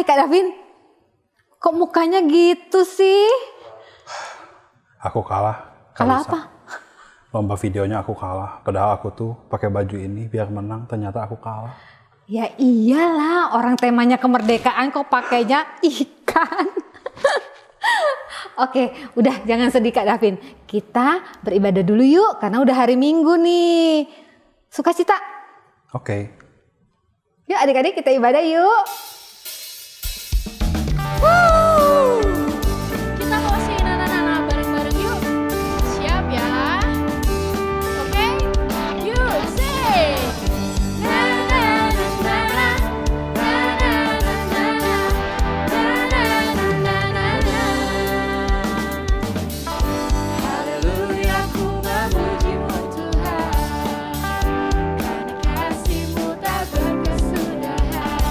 Kak Davin? Kok mukanya gitu sih? Aku kalah. Kalah apa? Lomba videonya aku kalah. Padahal aku tuh pakai baju ini biar menang, ternyata aku kalah. Ya iyalah, orang temanya kemerdekaan kok pakainya ikan. Oke, udah jangan sedih Kak Davin. Kita beribadah dulu yuk, karena udah hari Minggu nih. Sukacita. Oke. Yuk adik-adik kita ibadah yuk. Kita mau sing nana-nana bareng-bareng yuk. Siap ya? Oke? Yuk, sing. Haleluya, ku memuji-Mu Tuhan, karena kasih-Mu tak berkesudahan.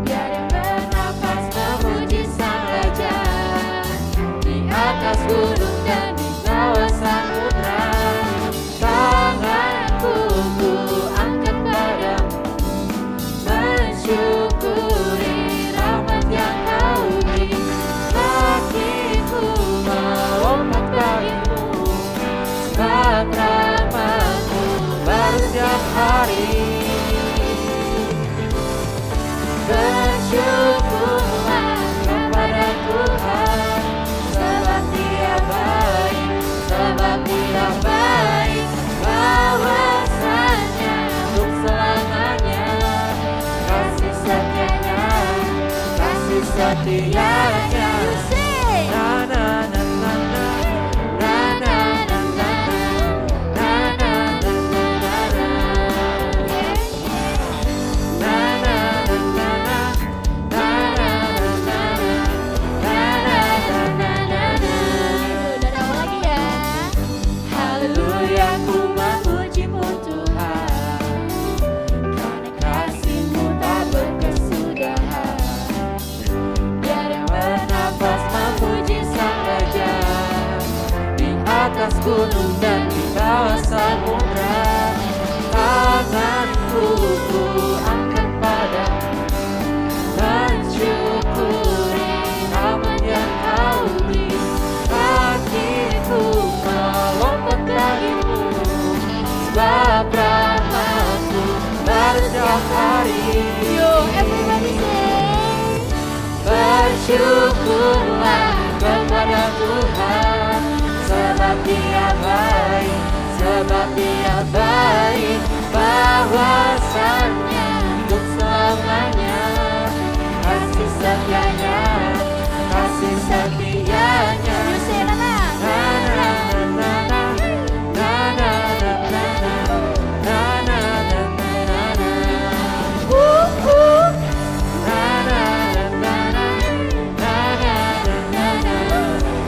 Biar bernapas memuji Sang Raja, di atas gunung dan di bawah samudra. Tanganku ku angkat padamu, mensyukuri rahmat yang Kau beri. Kakiku melompat bagimu, sebab rahmat-Mu baru setiap hari. Bersyukurlah kepada Tuhan, sebab Dia baik, sebab Dia baik. Bahwasanya untuk selamanya, kasih setianya, kasih setianya. Na na na na na, na na na na na, na na na na na. Na na na na na, na na na na na. Dari awal lagi ya. Haleluya, ku memuji-Mu Tuhan, karena kasih-Mu tak berkesudahan. Biar yang bernafas memuji Sang Raja, di atas gunung dan di bawah samudra. Tanganku ku angkat padamu, mensyukuri rahmat yang Kau beri. Kakiku melompat bagimu, sebab rahmat-Mu baru setiap hari. Yo, everybody say. Bersyukurlah kepada Tuhan, sebab Dia baik, sebab Dia baik. Bahwasanya untuk selamanya, kasih setianya, kasih setianya. Na na na na, na na na na na, na na na na na. Na na na na na, na na na na na,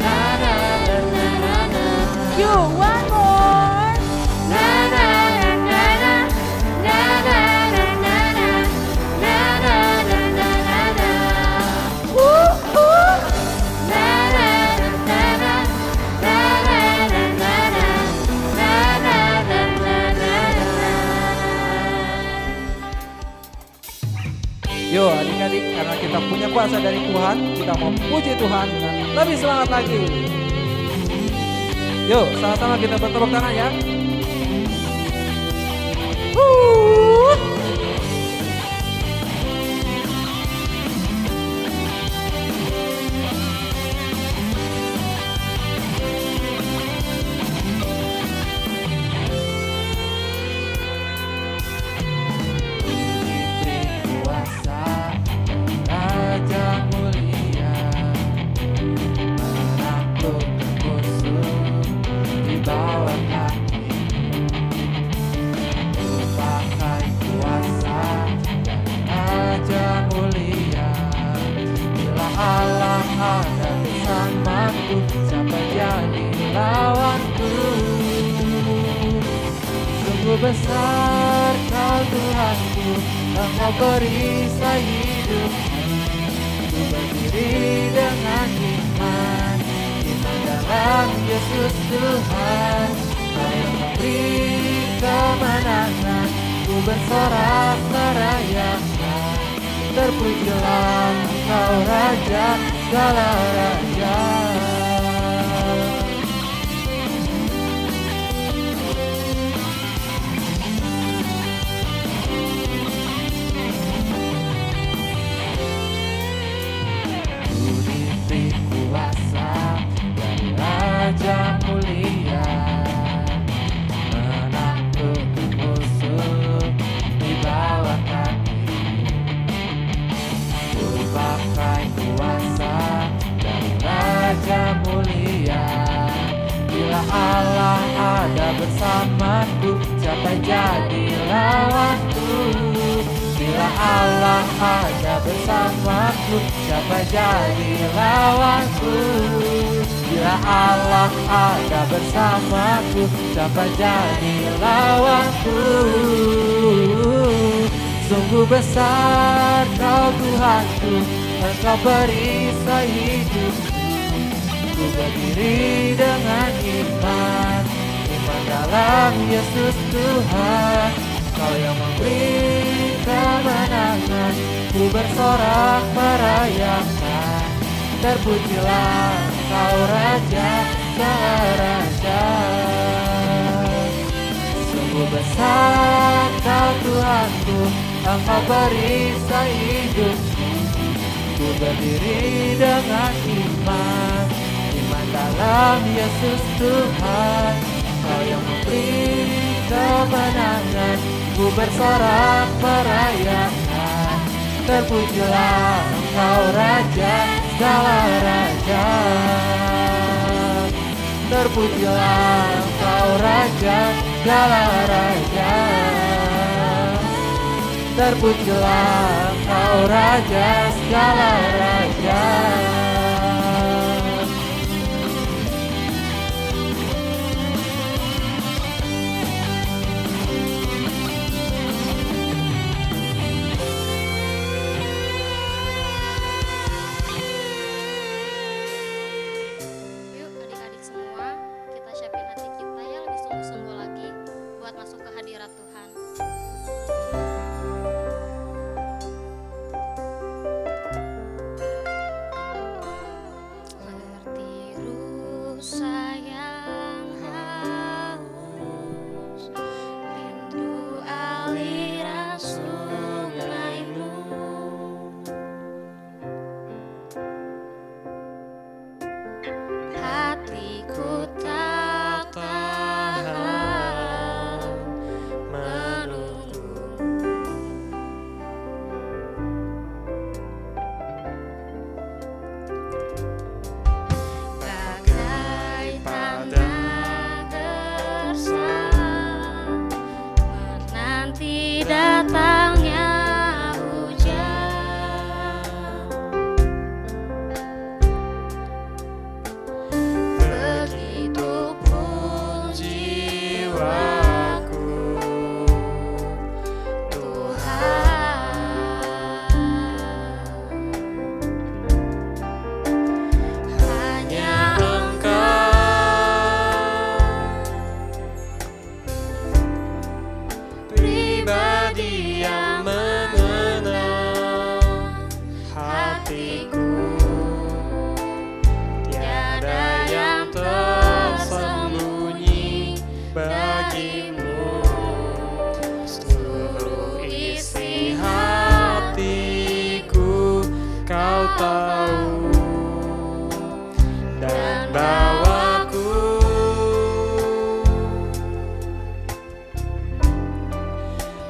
na na na na na. You one more. Na na na na na, na na na na na, na na na na na. Na na na na na, na na na na na, na na na na na. Yo adik-adik, karena kita punya kuasa dari Tuhan, kita mau puji Tuhan dengan lebih semangat lagi. Yo, sama-sama kita bertepuk tangan ya. Kuasa Raja mulia, menaklukkan musuh di bawah kaki. Ku pakai kuasa dari Raja mulia. Bila Allah ada bersamaku, siapa jadi lawanku? Sungguh besar Kau Tuhanku, dan Kau perisai hidupku. Ku berdiri dengan iman, iman dalam Yesus Tuhan. Kau yang memberi kemenangan, ku bersorak merayakan. terpujilah Engkau Raja segala raja. Ku diberi kuasa dari Raja mulia, menaklukkan musuh di bawah kaki. Ku pakai kuasa dari Raja mulia. Bila Allah ada bersamaku, siapa jadi lawanku? Bila Allah ada bersamaku, siapa jadi lawanku? Bila Allah ada bersamaku, siapa jadi lawanku? Sungguh besar Kau Tuhanku, Engkau perisai hidupku. Ku berdiri dengan iman, iman dalam Yesus Tuhan. Kau yang memberi kemenangan, ku bersorak merayakan. Terpujilah Kau Raja segala raja. Sungguh besar Kau Tuhanku, Engkau perisai hidupku. Ku berdiri dengan iman, iman dalam Yesus Tuhan. Kau yang memberi kemenangan, ku bersorak merayakan. Terpujilah Engkau Raja segala raja. Terpujilah Engkau Raja segala raja. Terpujilah Engkau Raja segala raja. Yuk adik-adik semua, kita siapin hati kita ya lebih sungguh-sungguh lagi buat masuk ke hadirat Tuhan. Seperti rusa yang haus, rindu aliran sungai-Mu. Hatiku tak tahan menunggu. Bagai tanah gersang menanti datangnya hujan. Begitupun jiwaku, Tuhan. Hanya Engkau pribadi yang mengenal hatiku. Tiada yang tersembunyi bagimu. Seluruh isi hatiku Kau tahu, dan bawaku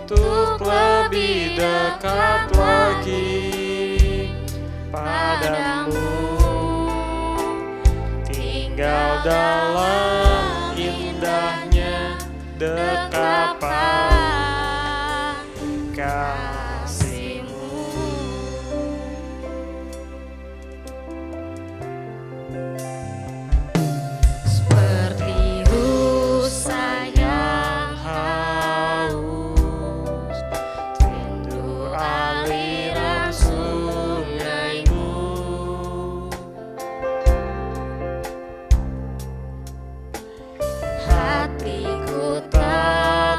untuk lebih dekat lagi padamu. Tinggal dalam indahnya dekapan kasih-Mu. Seperti rusa yang haus, rindu aliran sungai-Mu. Hatiku tak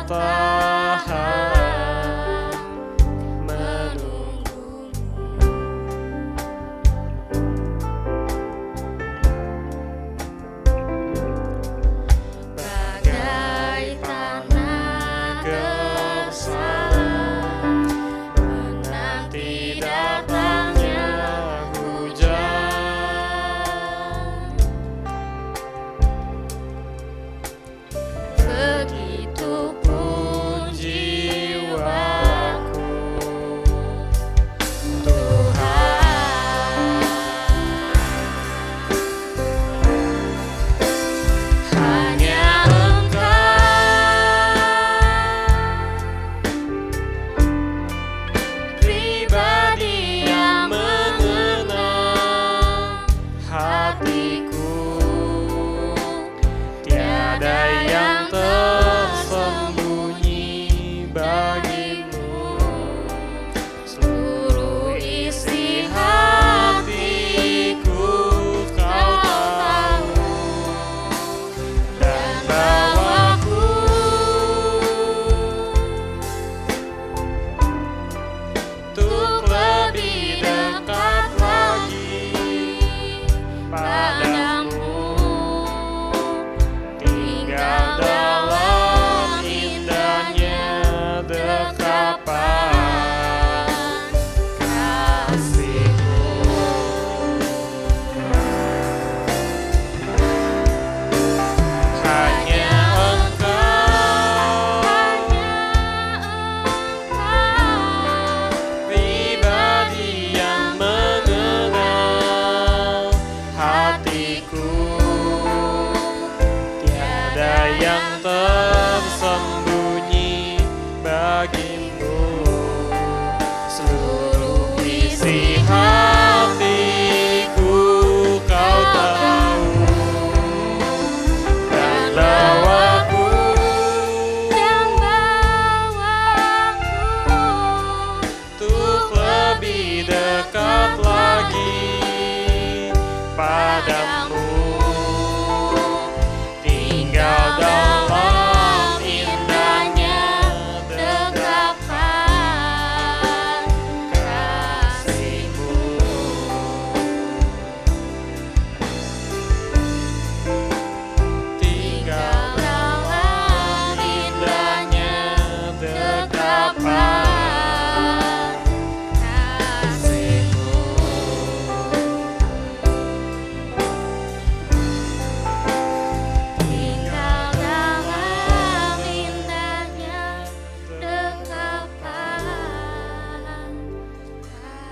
padamu, tinggal dalam indahnya dekapan kasih-Mu. Tinggal dalam indahnya dekapan kasih-Mu. Tinggal dalam indahnya dekapan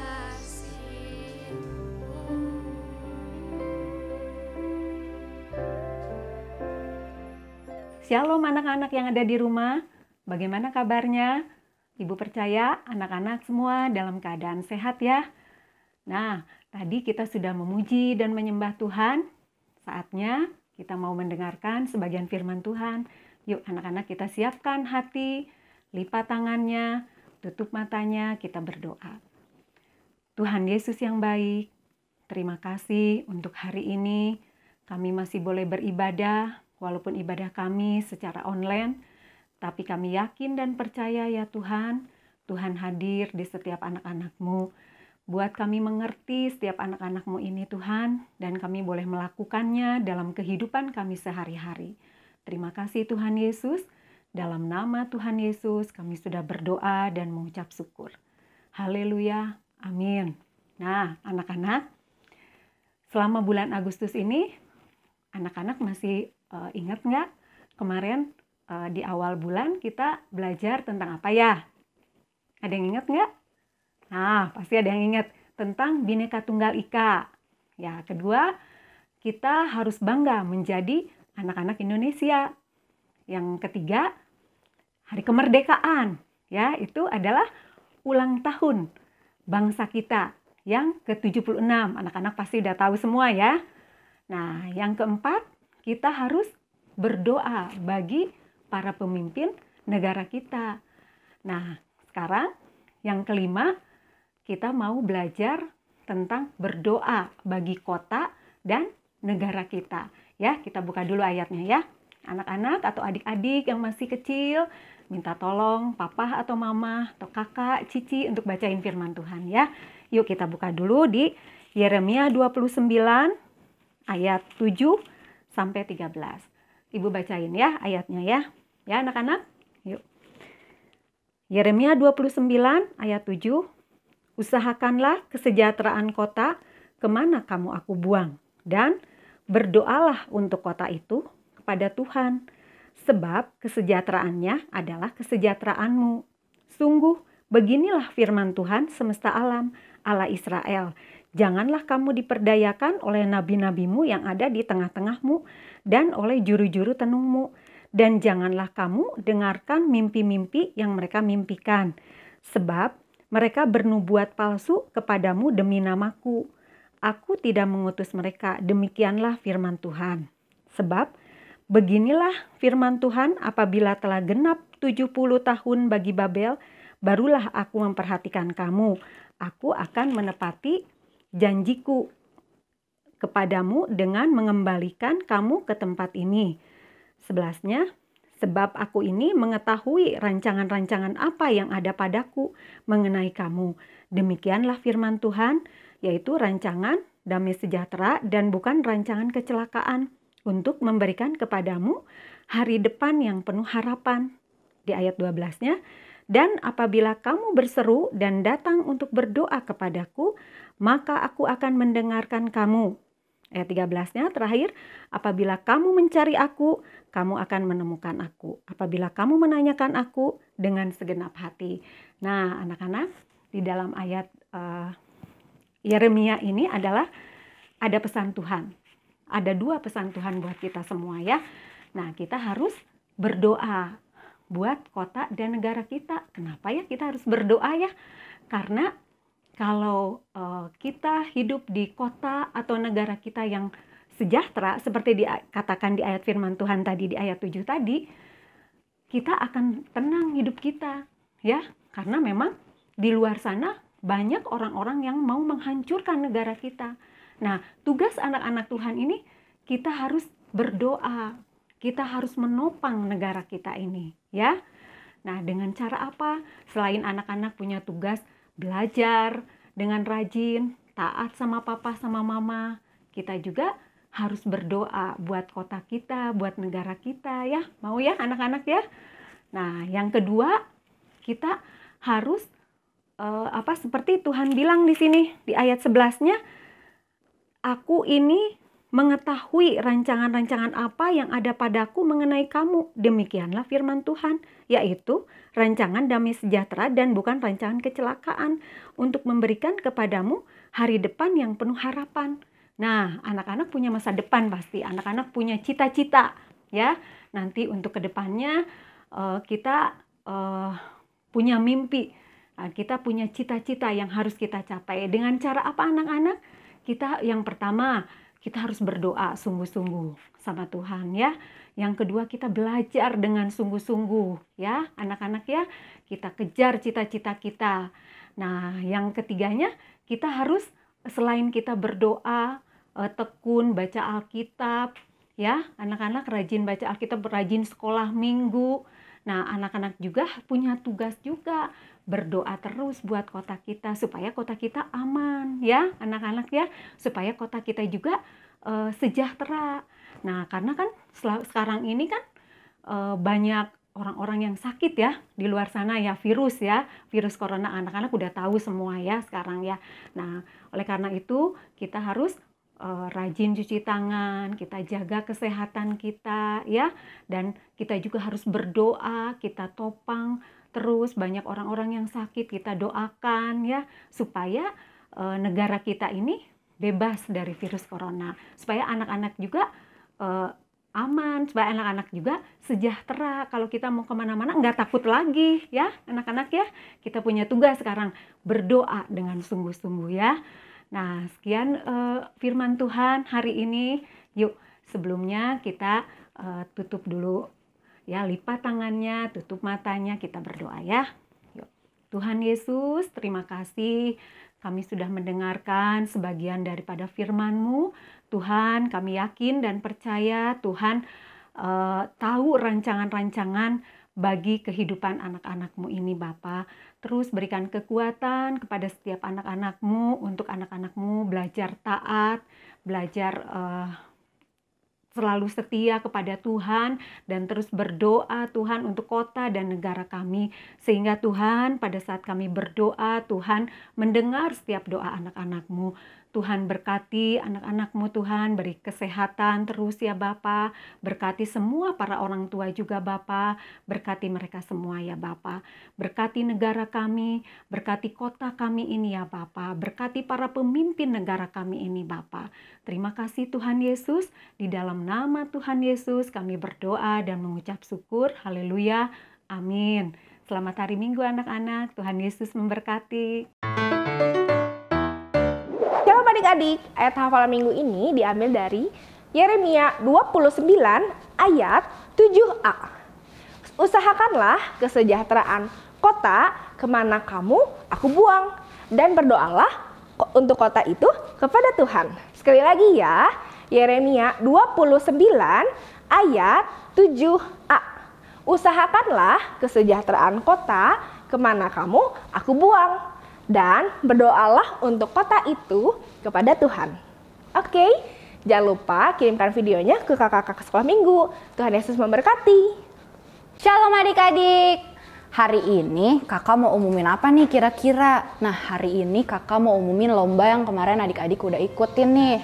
kasih-Mu. Shalom anak-anak yang ada di rumah, bagaimana kabarnya? Ibu percaya anak-anak semua dalam keadaan sehat ya. Nah, tadi kita sudah memuji dan menyembah Tuhan. Saatnya kita mau mendengarkan sebagian firman Tuhan. Yuk anak-anak kita siapkan hati, lipat tangannya, tutup matanya, kita berdoa. Tuhan Yesus yang baik, terima kasih untuk hari ini. Kami masih boleh beribadah, walaupun ibadah kami secara online, tapi kami yakin dan percaya ya Tuhan, Tuhan hadir di setiap anak-anak-Mu. Buat kami mengerti setiap anak-anak-Mu ini Tuhan, dan kami boleh melakukannya dalam kehidupan kami sehari-hari. Terima kasih Tuhan Yesus, dalam nama Tuhan Yesus kami sudah berdoa dan mengucap syukur. Haleluya, amin. Nah anak-anak, selama bulan Agustus ini, anak-anak masih ingat nggak kemarin di awal bulan kita belajar tentang apa ya? Ada yang ingat nggak? Nah, pasti ada yang ingat tentang Bhinneka Tunggal Ika. Ya, kedua, kita harus bangga menjadi anak-anak Indonesia. Yang ketiga, Hari Kemerdekaan. Ya, itu adalah ulang tahun bangsa kita yang ke-76. Anak-anak pasti udah tahu semua ya. Nah, yang keempat, kita harus berdoa bagi para pemimpin negara kita. Nah, sekarang yang kelima, kita mau belajar tentang berdoa bagi kota dan negara kita. Ya, kita buka dulu ayatnya ya. Anak-anak atau adik-adik yang masih kecil, minta tolong papa atau mama atau kakak, cici untuk bacain firman Tuhan ya. Yuk kita buka dulu di Yeremia 29 ayat 7 sampai 13. Ibu bacain ya ayatnya ya. Ya anak-anak, yuk. Yeremia 29 ayat 7. Usahakanlah kesejahteraan kota kemana kamu aku buang, dan berdoalah untuk kota itu kepada Tuhan, sebab kesejahteraannya adalah kesejahteraanmu. Sungguh beginilah firman Tuhan semesta alam, Allah Israel. Janganlah kamu diperdayakan oleh nabi-nabimu yang ada di tengah-tengahmu dan oleh juru-juru tenungmu. Dan janganlah kamu dengarkan mimpi-mimpi yang mereka mimpikan. Sebab mereka bernubuat palsu kepadamu demi namaku. Aku tidak mengutus mereka, demikianlah firman Tuhan. Sebab beginilah firman Tuhan, apabila telah genap 70 tahun bagi Babel, barulah aku memperhatikan kamu. Aku akan menepati janjiku kepadamu dengan mengembalikan kamu ke tempat ini. 11-nya, sebab aku ini mengetahui rancangan-rancangan apa yang ada padaku mengenai kamu. Demikianlah firman Tuhan, yaitu rancangan damai sejahtera dan bukan rancangan kecelakaan, untuk memberikan kepadamu hari depan yang penuh harapan. Di ayat 12-nya, dan apabila kamu berseru dan datang untuk berdoa kepadaku, maka aku akan mendengarkan kamu. Ayat 13-nya terakhir, apabila kamu mencari aku, kamu akan menemukan aku. Apabila kamu menanyakan aku dengan segenap hati. Nah, anak-anak, di dalam ayat Yeremia ini adalah ada pesan Tuhan. Ada 2 pesan Tuhan buat kita semua ya. Nah, kita harus berdoa buat kota dan negara kita. Kenapa ya kita harus berdoa ya? Karena kalau kita hidup di kota atau negara kita yang sejahtera, seperti dikatakan di ayat firman Tuhan tadi, di ayat 7 tadi, kita akan tenang hidup kita, ya. Karena memang di luar sana banyak orang-orang yang mau menghancurkan negara kita. Nah, tugas anak-anak Tuhan ini kita harus berdoa. Kita harus menopang negara kita ini, ya. Nah, dengan cara apa? Selain anak-anak punya tugas belajar dengan rajin, taat sama papa sama mama, kita juga harus berdoa buat kota kita, buat negara kita, ya. Mau ya anak-anak ya? Nah, yang kedua, kita harus seperti Tuhan bilang di sini di ayat 11-nya, aku ini mengetahui rancangan-rancangan apa yang ada padaku mengenai kamu. Demikianlah firman Tuhan, yaitu rancangan damai sejahtera dan bukan rancangan kecelakaan, untuk memberikan kepadamu hari depan yang penuh harapan. Nah, anak-anak punya masa depan pasti. Anak-anak punya cita-cita, ya. Nanti untuk kedepannya kita punya mimpi. Kita punya cita-cita yang harus kita capai. Dengan cara apa anak-anak? Kita yang pertama, kita harus berdoa sungguh-sungguh sama Tuhan, ya. Yang kedua, kita belajar dengan sungguh-sungguh, ya anak-anak ya. Kita kejar cita-cita kita. Nah, yang ketiganya, kita harus selain kita berdoa, tekun baca Alkitab, ya anak-anak rajin baca Alkitab, rajin sekolah minggu. Nah, anak-anak juga punya tugas juga, berdoa terus buat kota kita supaya kota kita aman, ya anak-anak ya, supaya kota kita juga sejahtera. Nah, karena kan sekarang ini kan banyak orang-orang yang sakit ya di luar sana ya, virus corona, anak-anak udah tahu semua ya sekarang ya. Nah, oleh karena itu kita harus rajin cuci tangan, kita jaga kesehatan kita ya, dan kita juga harus berdoa, kita topang terus banyak orang-orang yang sakit, kita doakan ya supaya negara kita ini bebas dari virus corona, supaya anak-anak juga aman, supaya anak-anak juga sejahtera. Kalau kita mau kemana-mana nggak takut lagi ya anak-anak ya. Kita punya tugas sekarang, berdoa dengan sungguh-sungguh ya. Nah, sekian firman Tuhan hari ini. Yuk, sebelumnya kita tutup dulu ya, lipat tangannya, tutup matanya, kita berdoa ya. Yuk. Tuhan Yesus, terima kasih kami sudah mendengarkan sebagian daripada firman-Mu. Tuhan, kami yakin dan percaya Tuhan tahu rancangan-rancangan bagi kehidupan anak-anak-Mu ini Bapa. Terus berikan kekuatan kepada setiap anak-anak-Mu, untuk anak-anak-Mu belajar taat, belajar selalu setia kepada Tuhan, dan terus berdoa Tuhan untuk kota dan negara kami. Sehingga Tuhan pada saat kami berdoa, Tuhan mendengar setiap doa anak-anak-Mu. Tuhan berkati anak-anak-Mu Tuhan, beri kesehatan terus ya Bapa. Berkati semua para orang tua juga Bapa. Berkati mereka semua ya Bapa. Berkati negara kami, berkati kota kami ini ya Bapa. Berkati para pemimpin negara kami ini Bapa. Terima kasih Tuhan Yesus. Di dalam nama Tuhan Yesus kami berdoa dan mengucap syukur. Haleluya. Amin. Selamat hari Minggu anak-anak. Tuhan Yesus memberkati. Shalom adik-adik, ayat hafalan minggu ini diambil dari Yeremia 29 ayat 7a. Usahakanlah kesejahteraan kota kemana kamu aku buang, dan berdoalah untuk kota itu kepada Tuhan. Sekali lagi ya, Yeremia 29 ayat 7a. Usahakanlah kesejahteraan kota kemana kamu aku buang, dan berdoalah untuk kota itu kepada Tuhan. Oke, jangan lupa kirimkan videonya ke kakak-kakak sekolah minggu. Tuhan Yesus memberkati. Shalom adik-adik. Hari ini kakak mau umumin apa nih kira-kira? Nah, hari ini kakak mau umumin lomba yang kemarin adik-adik udah ikutin nih,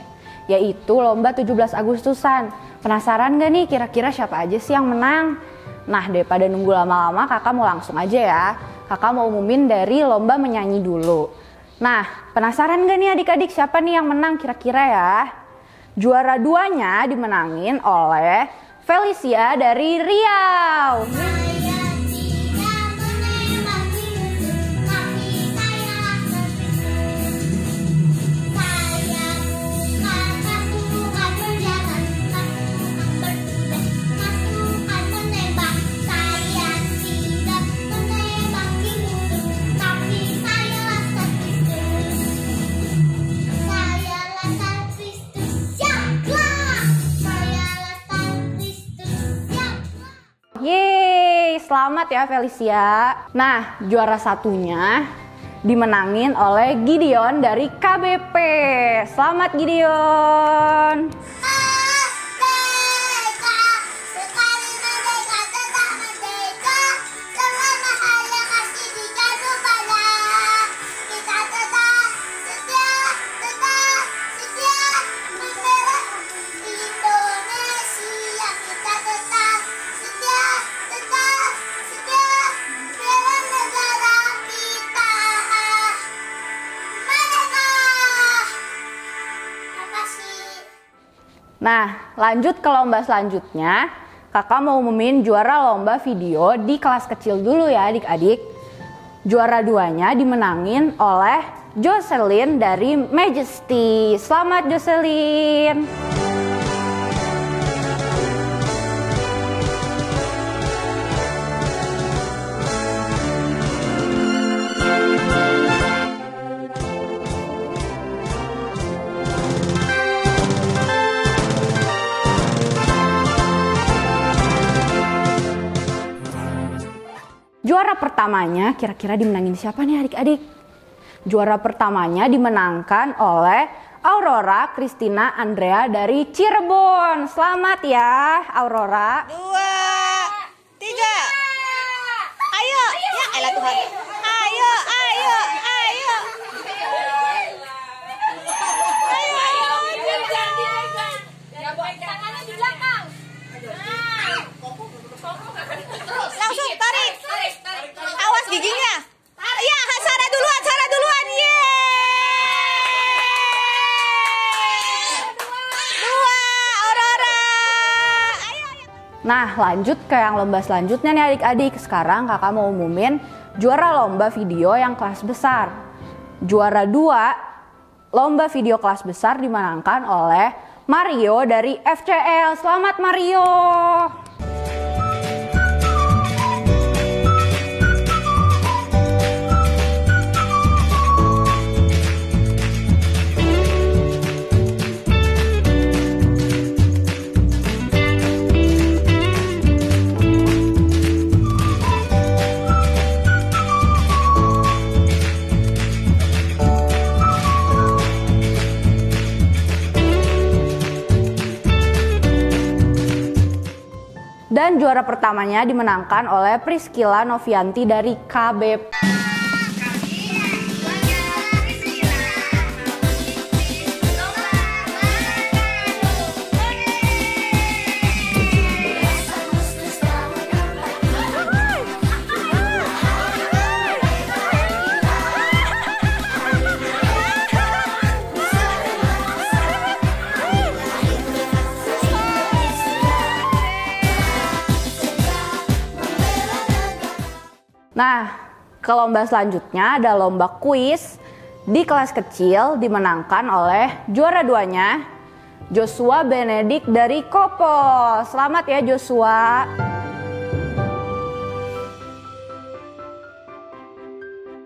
yaitu lomba 17 Agustusan. Penasaran gak nih kira-kira siapa aja sih yang menang? Nah, daripada nunggu lama-lama, kakak mau langsung aja ya. Kakak mau umumin dari lomba menyanyi dulu. Nah, penasaran gak nih adik-adik siapa nih yang menang kira-kira ya? Juara 2-nya dimenangin oleh Felicia dari Riau. Selamat ya Felicia. Nah, juara satunya dimenangin oleh Gideon dari KBP. Selamat Gideon. Nah, lanjut ke lomba selanjutnya. Kakak mau umumin juara lomba video di kelas kecil dulu ya adik-adik. Juara 2-nya dimenangin oleh Jocelyn dari Majesty. Selamat Jocelyn. Juara pertamanya kira-kira dimenangin siapa nih adik-adik? Juara pertamanya dimenangkan oleh Aurora Christina Andrea dari Cirebon. Selamat ya Aurora. 2, 3. Ayo, ya elah Tuhan. Ayo. Langsung tarik. Awas giginya. Iya, Sarah duluan. Yeay. 2, Aurora. Ayo. Nah, lanjut ke yang lomba selanjutnya nih adik-adik. Sekarang kakak mau umumin juara lomba video yang kelas besar. Juara 2 lomba video kelas besar dimenangkan oleh Mario dari FCL. Selamat Mario. Dan juara pertamanya dimenangkan oleh Priscilla Novianti dari KBP. Nah, ke lomba selanjutnya ada lomba kuis di kelas kecil dimenangkan oleh juara 2-nya Joshua Benedict dari Kopo. Selamat ya Joshua.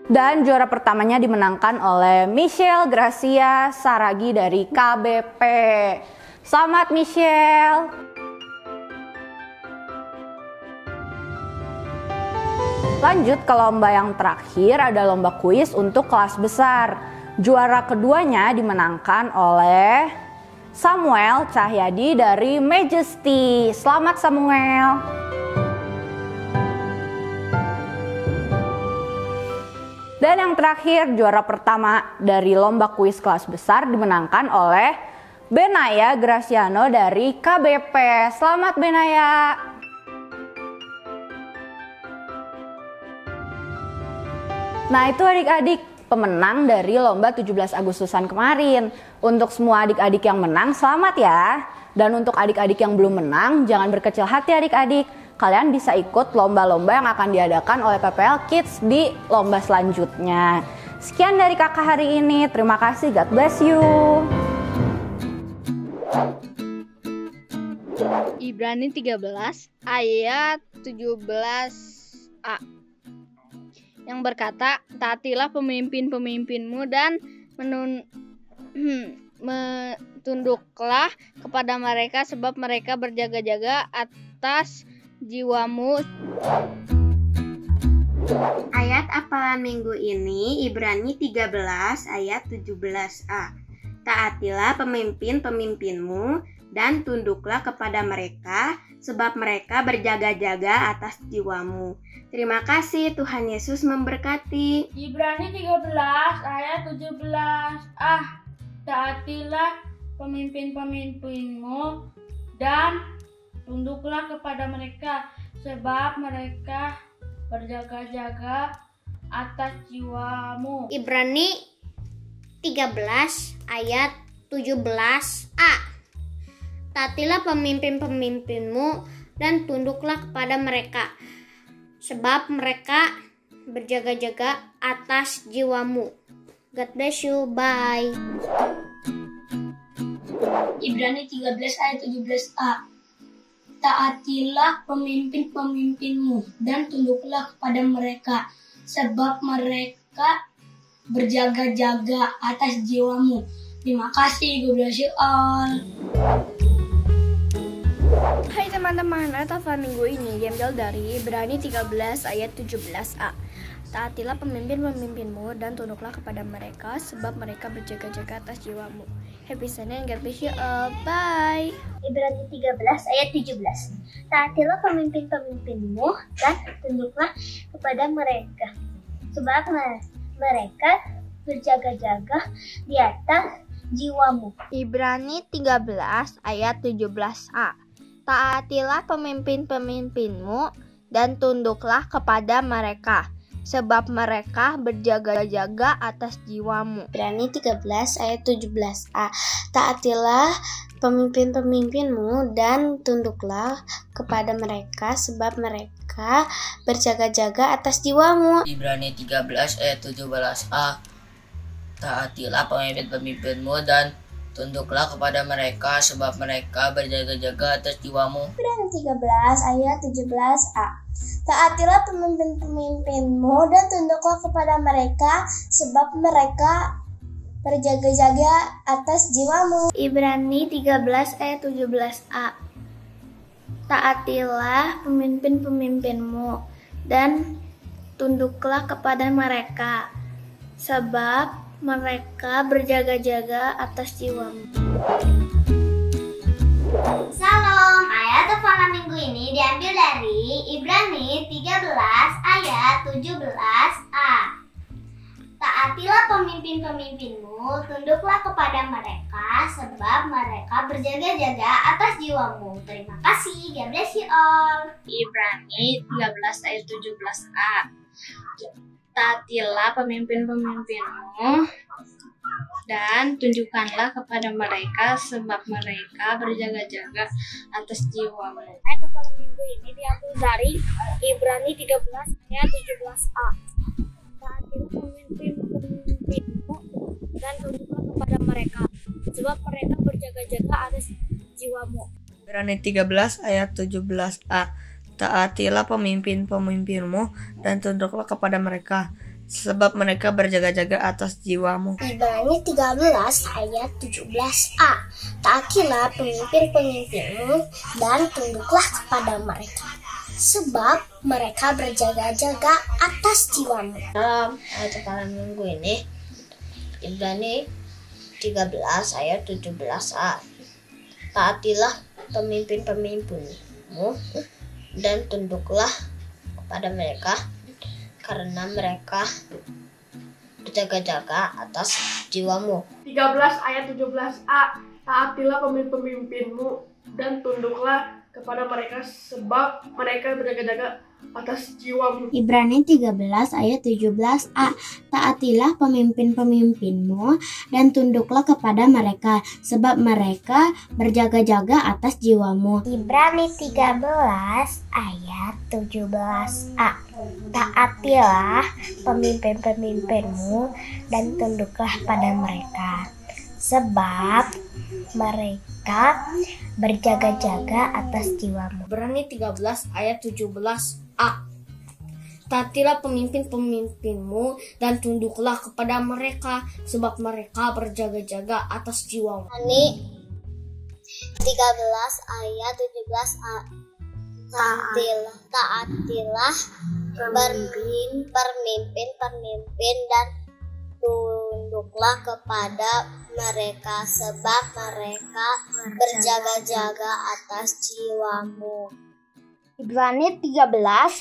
Dan juara pertamanya dimenangkan oleh Michelle Gracia Saragi dari KBP. Selamat Michelle. Lanjut ke lomba yang terakhir, ada lomba kuis untuk kelas besar. Juara keduanya dimenangkan oleh Samuel Cahyadi dari Majesty. Selamat Samuel. Dan yang terakhir, juara pertama dari lomba kuis kelas besar dimenangkan oleh Benaya Graciano dari KBP. Selamat Benaya. Nah itu adik-adik pemenang dari lomba 17 Agustusan kemarin. Untuk semua adik-adik yang menang selamat ya. Dan untuk adik-adik yang belum menang jangan berkecil hati adik-adik. Kalian bisa ikut lomba-lomba yang akan diadakan oleh PPL Kids di lomba selanjutnya. Sekian dari kakak hari ini. Terima kasih, God bless you. Ibrani 13 ayat 17a yang berkata, taatilah pemimpin-pemimpinmu dan tunduklah kepada mereka sebab mereka berjaga-jaga atas jiwamu. Ayat hafalan minggu ini Ibrani 13 ayat 17a. Taatilah pemimpin-pemimpinmu dan tunduklah kepada mereka, sebab mereka berjaga-jaga atas jiwamu. Terima kasih, Tuhan Yesus memberkati. Ibrani 13 ayat 17a. Taatilah pemimpin-pemimpinmu dan tunduklah kepada mereka, sebab mereka berjaga-jaga atas jiwamu. Ibrani 13 ayat 17a. Taatilah pemimpin-pemimpinmu dan tunduklah kepada mereka, sebab mereka berjaga-jaga atas jiwamu. God bless you, bye. Ibrani 13 ayat 17a. Taatilah pemimpin-pemimpinmu dan tunduklah kepada mereka, sebab mereka berjaga-jaga atas jiwamu. Terima kasih, God bless you all. Hai teman-teman, ayat hafalan minggu ini diambil dari Ibrani 13 ayat 17a. Taatilah pemimpin-pemimpinmu dan tunduklah kepada mereka, sebab mereka berjaga-jaga atas jiwamu. Happy Sunday and God bless you all. Bye. Ibrani 13 ayat 17. Taatilah pemimpin-pemimpinmu dan tunduklah kepada mereka, sebab mereka berjaga-jaga di atas jiwamu. Ibrani 13 ayat 17a. Taatilah pemimpin-pemimpinmu dan tunduklah kepada mereka, sebab mereka berjaga-jaga atas jiwamu. Ibrani 13 ayat 17a. Taatilah pemimpin-pemimpinmu dan tunduklah kepada mereka, sebab mereka berjaga-jaga atas jiwamu. Ibrani 13 ayat 17a. Taatilah pemimpin-pemimpinmu dan tunduklah kepada mereka, sebab mereka berjaga-jaga atas jiwamu. Ibrani 13 ayat 17a. Taatilah pemimpin-pemimpinmu dan tunduklah kepada mereka, sebab mereka berjaga-jaga atas jiwamu. Ibrani 13 ayat 17a. Taatilah pemimpin-pemimpinmu dan tunduklah kepada mereka, sebab mereka berjaga-jaga atas jiwamu. Salam, ayat hafalan minggu ini diambil dari Ibrani 13 ayat 17a. Taatilah pemimpin-pemimpinmu, tunduklah kepada mereka, sebab mereka berjaga-jaga atas jiwamu. Terima kasih, God bless you all. Ibrani 13 ayat 17a. Taatilah pemimpin-pemimpinmu dan tunjukkanlah kepada mereka, sebab mereka berjaga-jaga atas jiwamu. Ayat hafalan minggu ini diambil dari Ibrani 13 ayat 17a. Taatilah pemimpin-pemimpinmu dan tunduklah kepada mereka, sebab mereka berjaga-jaga atas jiwamu. Ibrani 13 ayat 17a. Taatilah pemimpin-pemimpinmu dan tunduklah kepada mereka, sebab mereka berjaga-jaga atas jiwamu. Ibrani 13 ayat 17a. Taatilah pemimpin-pemimpinmu dan tunduklah kepada mereka, sebab mereka berjaga-jaga atas jiwamu. Dalam ayat hafalan minggu ini Ibrani 13 ayat 17a. Taatilah pemimpin-pemimpinmu dan tunduklah kepada mereka, karena mereka berjaga-jaga atas jiwamu. 13 ayat 17a. Taatilah pemimpin-pemimpinmu dan tunduklah kepada mereka, sebab mereka berjaga-jaga atas jiwamu. Ibrani 13 ayat 17a. Taatilah pemimpin-pemimpinmu dan tunduklah kepada mereka, sebab mereka berjaga-jaga atas jiwamu. Ibrani 13 ayat 17a. Taatilah pemimpin-pemimpinmu dan tunduklah pada mereka, sebab mereka berjaga-jaga atas jiwamu. Ibrani 13 ayat 17a. Taatilah pemimpin-pemimpinmu dan tunduklah kepada mereka, sebab mereka berjaga-jaga atas jiwamu. Ibrani 13 ayat 17a. Taatilah pemimpin dan tunduklah kepada mereka sebab mereka berjaga-jaga atas jiwamu. Ibrani 13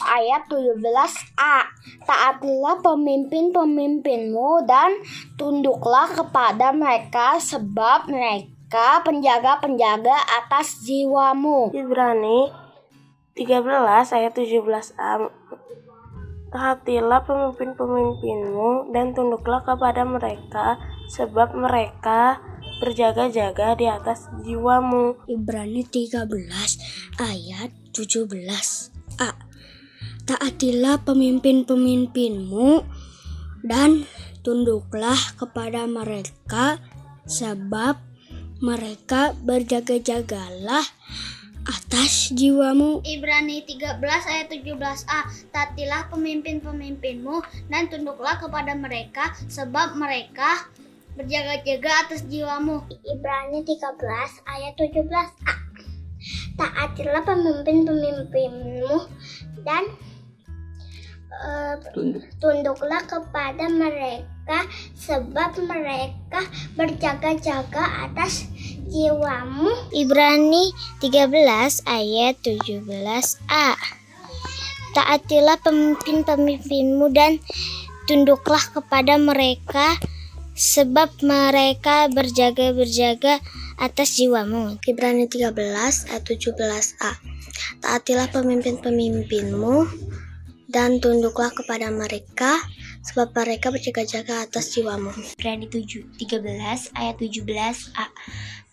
ayat 17a. Taatilah pemimpin-pemimpinmu dan tunduklah kepada mereka sebab mereka penjaga-penjaga atas jiwamu. Ibrani 13 ayat 17a. Taatilah pemimpin-pemimpinmu dan tunduklah kepada mereka sebab mereka berjaga-jaga di atas jiwamu. Ibrani 13 ayat 17a. Taatilah pemimpin-pemimpinmu dan tunduklah kepada mereka sebab mereka berjaga-jagalah atas jiwamu. Ibrani 13 ayat 17a. Taatilah pemimpin-pemimpinmu dan tunduklah kepada mereka sebab mereka berjaga-jaga atas jiwamu. Ibrani 13 ayat 17a. Taatilah pemimpin-pemimpinmu dan tunduklah kepada mereka sebab mereka berjaga-jaga atas jiwamu. Ibrani 13 ayat 17a. Taatilah pemimpin-pemimpinmu dan tunduklah kepada mereka sebab mereka berjaga-jaga atas jiwamu. Ibrani 13 ayat 17a. Taatilah pemimpin-pemimpinmu dan tunduklah kepada mereka sebab mereka berjaga-jaga atas jiwamu. Ibrani 13 ayat 17a.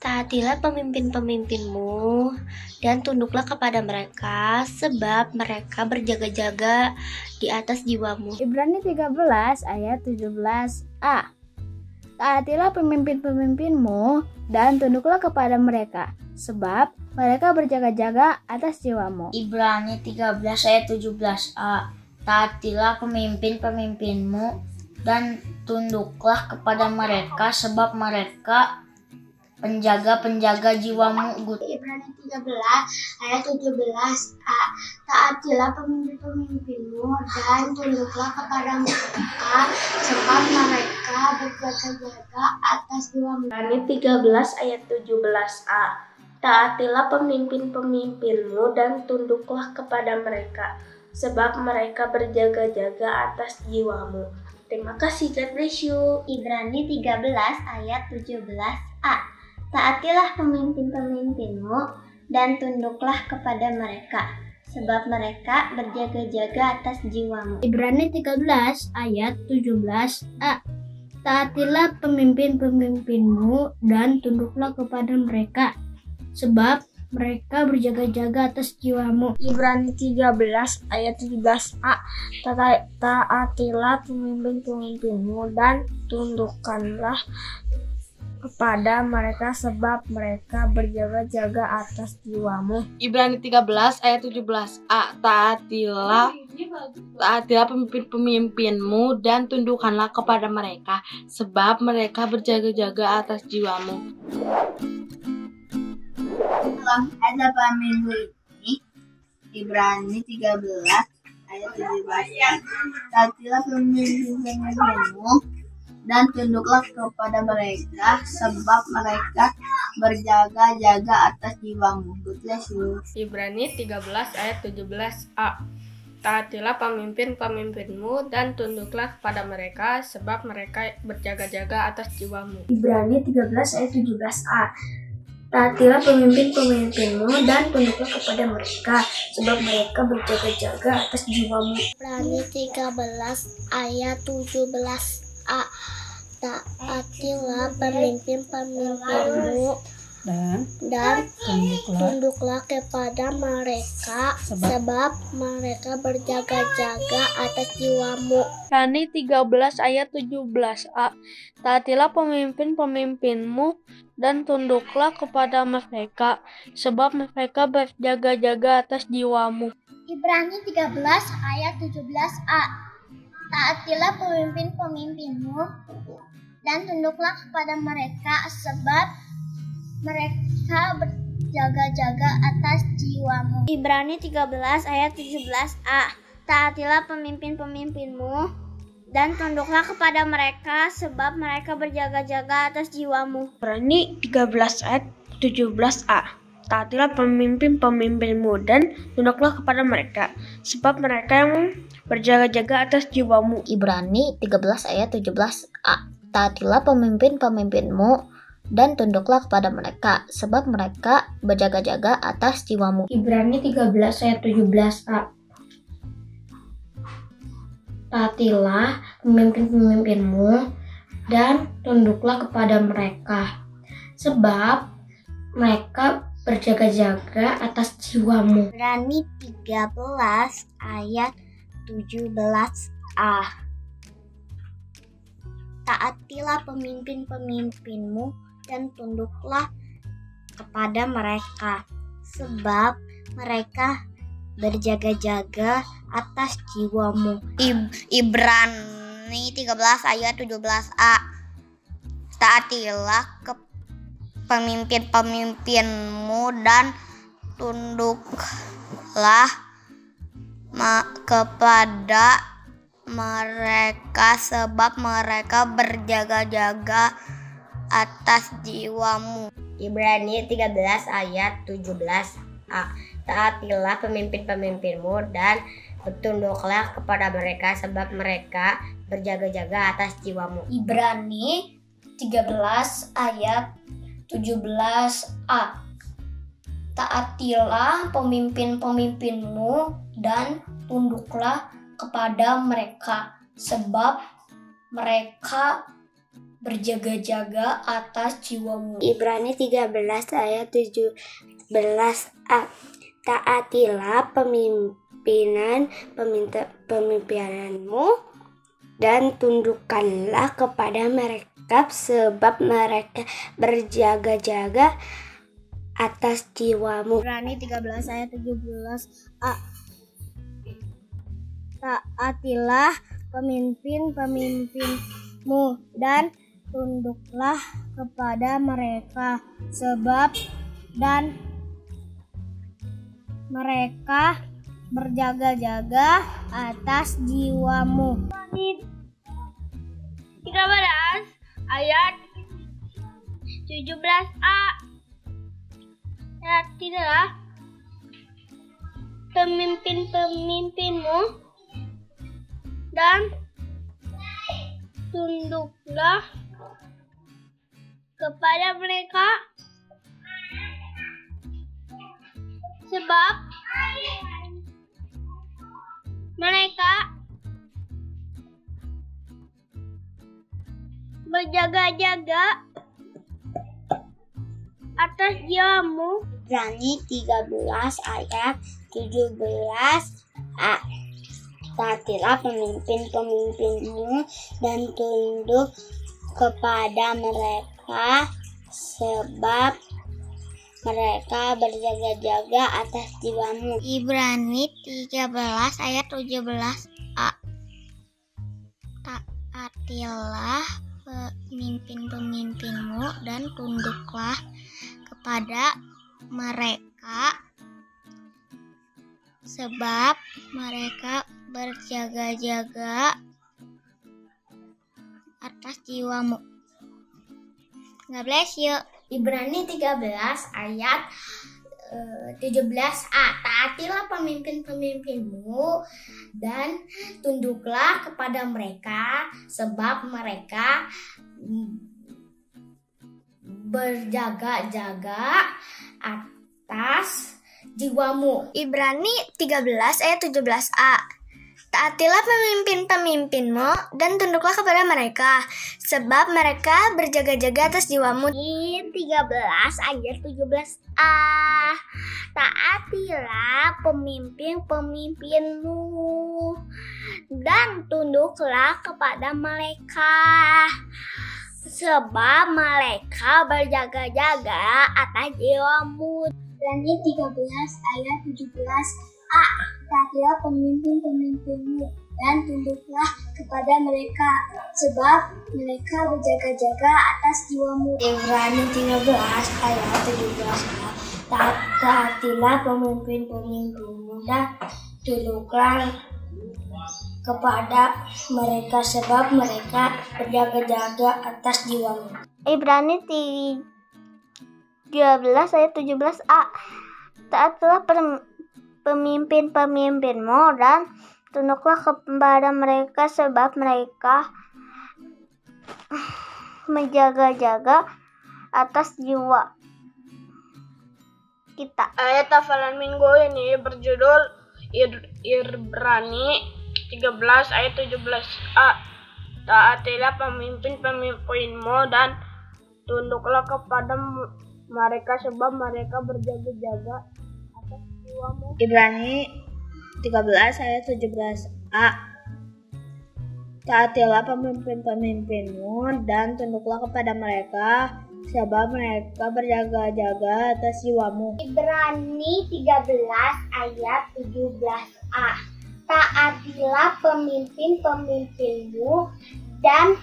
Taatilah pemimpin-pemimpinmu dan tunduklah kepada mereka sebab mereka berjaga-jaga di atas jiwamu. Ibrani 13 ayat 17a. Taatilah pemimpin-pemimpinmu dan tunduklah kepada mereka sebab mereka berjaga-jaga atas jiwamu. Ibrani 13 ayat 17a. Taatilah pemimpin-pemimpinmu dan tunduklah kepada mereka sebab mereka penjaga-penjaga jiwamu. Ibrani 13 ayat 17a. Taatilah pemimpin-pemimpinmu dan tunduklah kepada mereka sebab mereka berjaga-jaga atas jiwamu. Ibrani 13 ayat 17a. Taatilah pemimpin-pemimpinmu dan tunduklah kepada mereka sebab mereka berjaga-jaga atas jiwamu. Terima kasih, God bless you. Ibrani 13 ayat 17a. Taatilah pemimpin-pemimpinmu dan tunduklah kepada mereka sebab mereka berjaga-jaga atas jiwamu. Ibrani 13 ayat 17a. Taatilah pemimpin-pemimpinmu dan tunduklah kepada mereka sebab mereka berjaga-jaga atas jiwamu. Ibrani 13 ayat 17a. Taatilah pemimpin-pemimpinmu dan tundukkanlah kepada mereka sebab mereka berjaga-jaga atas jiwamu. Ibrani 13 ayat 17a. Taatilah pemimpin-pemimpinmu dan tundukkanlah kepada mereka sebab mereka berjaga-jaga atas jiwamu. Dalam ayat minggu ini, Ibrani 13 ayat 17a. Taatilah pemimpin-pemimpinmu dan tunduklah kepada mereka sebab mereka berjaga-jaga atas jiwamu. God bless you. Ibrani 13 ayat 17a. Taatilah pemimpin-pemimpinmu dan tunduklah kepada mereka sebab mereka berjaga-jaga atas jiwamu. Ibrani 13 ayat 17a. Taatilah pemimpin-pemimpinmu dan tunduklah kepada mereka sebab mereka berjaga-jaga atas jiwamu. Ibrani 13 ayat 17a. Taatilah pemimpin-pemimpinmu dan tunduklah kepada mereka sebab mereka berjaga-jaga atas jiwamu. Ibrani 13 ayat 17a. Taatilah pemimpin-pemimpinmu dan tunduklah kepada mereka sebab mereka berjaga-jaga atas jiwamu. Ibrani 13 ayat 17a. Taatilah pemimpin-pemimpinmu dan tunduklah kepada mereka sebab mereka berjaga-jaga atas jiwamu. Ibrani 13 ayat 17a. Taatilah pemimpin-pemimpinmu dan tunduklah kepada mereka sebab mereka berjaga-jaga atas jiwamu. Ibrani 13 ayat 17a. Taatilah pemimpin-pemimpinmu dan tunduklah kepada mereka sebab mereka yang berjaga-jaga atas jiwamu. Ibrani 13 ayat 17a. Taatilah pemimpin-pemimpinmu dan tunduklah kepada mereka sebab mereka berjaga-jaga atas jiwamu. Ibrani 13 ayat 17a. Taatilah pemimpin-pemimpinmu dan tunduklah kepada mereka sebab mereka berjaga-jaga atas jiwamu. Ibrani 13 ayat 17a. Taatilah pemimpin-pemimpinmu dan tunduklah kepada mereka sebab mereka berjaga-jaga atas jiwamu. Ibrani 13 ayat 17a. Taatilah pemimpin-pemimpinmu dan tunduklah kepada mereka sebab mereka berjaga-jaga atas jiwamu. Ibrani 13 ayat 17a. Taatilah pemimpin-pemimpinmu dan tunduklah kepada mereka sebab mereka berjaga-jaga atas jiwamu. Ibrani 13 ayat 17a. Taatilah pemimpin-pemimpinmu dan tunduklah kepada mereka sebab mereka berjaga-jaga atas jiwamu. Ibrani 13 ayat 17a. Taatilah pemimpinanmu dan tundukkanlah kepada mereka sebab mereka berjaga-jaga atas jiwamu. Ibrani 13 ayat 17a. Taatilah pemimpin-pemimpinmu dan tunduklah kepada mereka sebab mereka berjaga-jaga atas jiwamu. Ibrani 13 ayat 17a. Taatilah pemimpin-pemimpinmu dan tunduklah kepada mereka sebab mereka berjaga-jaga atas jiwamu. Ibrani 13 ayat 17a. Taatilah pemimpin-pemimpinmu dan tunduk kepada mereka sebab mereka berjaga-jaga atas jiwamu. Ibrani 13 ayat 17a. Taatilah pemimpin-pemimpinmu dan tunduklah kepada mereka sebab mereka berjaga-jaga atas jiwamu. God bless you. Ibrani 13 ayat 17a. Taatilah pemimpin-pemimpinmu dan tunduklah kepada mereka sebab mereka berjaga-jaga atas jiwamu. Ibrani 13 ayat 17a. Taatilah pemimpin-pemimpinmu dan tunduklah kepada mereka sebab mereka berjaga-jaga atas jiwamu. 13 ayat 17a. Taatilah pemimpin-pemimpinmu dan tunduklah kepada mereka sebab mereka berjaga-jaga atas jiwamu. Ibrani 13 ayat 17a. Taatilah pemimpin-pemimpinmu dan tunduklah kepada mereka sebab mereka berjaga-jaga atas jiwamu. Ibrani 13 ayat 17a. Taatilah pemimpin-pemimpinmu dan tunduklah kepada mereka sebab mereka berjaga-jaga atas jiwamu. Ibrani 13 ayat 17a. Taatilah pemimpin-pemimpinmu dan tunduklah kepada mereka sebab mereka menjaga-jaga atas jiwa kita. Ayat hafalan minggu ini berjudul Ibrani 13 ayat 17a. Taatilah pemimpin-pemimpinmu dan tunduklah kepada mereka sebab mereka berjaga-jaga atas jiwamu. Ibrani 13 ayat 17a. Taatilah pemimpin-pemimpinmu dan tunduklah kepada mereka sebab mereka berjaga-jaga atas jiwamu. Ibrani 13 ayat 17a. Taatilah pemimpin-pemimpinmu dan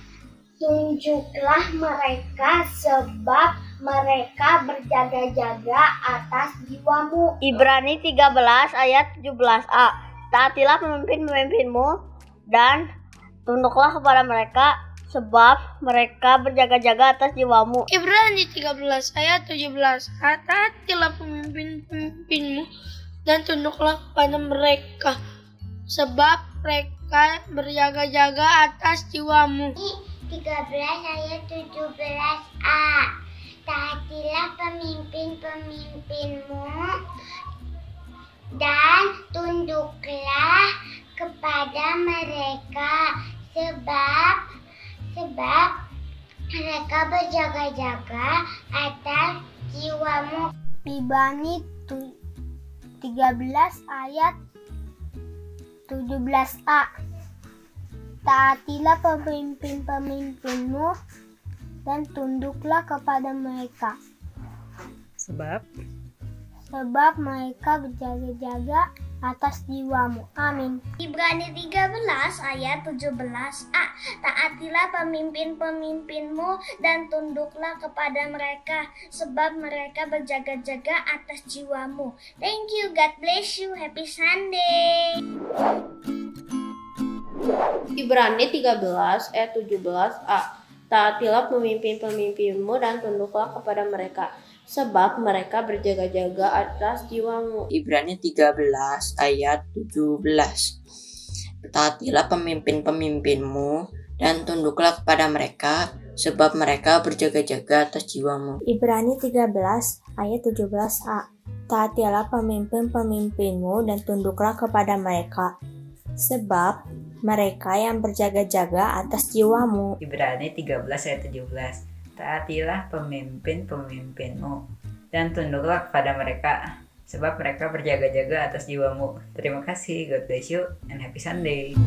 tunjuklah mereka sebab mereka berjaga-jaga atas jiwamu. Ibrani 13 ayat 17a. Taatilah pemimpin-pemimpinmu dan tunduklah kepada mereka sebab mereka berjaga-jaga atas jiwamu. Ibrani 13 ayat 17a. Taatilah pemimpin-pemimpinmu dan tunduklah kepada mereka sebab mereka berjaga-jaga atas jiwamu. 13 ayat 17a. Taatilah pemimpin-pemimpinmu dan tunduklah kepada mereka sebab mereka berjaga-jaga atas jiwamu. Ibrani 13 ayat 17a. Taatilah pemimpin-pemimpinmu dan tunduklah kepada mereka sebab mereka berjaga-jaga atas jiwamu. Amin. Ibrani 13 ayat 17a. Taatilah pemimpin-pemimpinmu dan tunduklah kepada mereka sebab mereka berjaga-jaga atas jiwamu. Thank you, God bless you, happy Sunday. Ibrani 13 ayat 17a. Taatilah pemimpin-pemimpinmu dan tunduklah kepada mereka sebab mereka berjaga-jaga atas jiwamu. Ibrani 13 ayat 17. Taatilah pemimpin-pemimpinmu dan tunduklah kepada mereka sebab mereka berjaga-jaga atas jiwamu. Ibrani 13 ayat 17a. Taatilah pemimpin-pemimpinmu dan tunduklah kepada mereka sebab mereka yang berjaga-jaga atas jiwamu. Ibrani 13 ayat 17. Taatilah pemimpin-pemimpinmu dan tunduklah kepada mereka sebab mereka berjaga-jaga atas jiwamu. Terima kasih, God bless you and happy Sunday.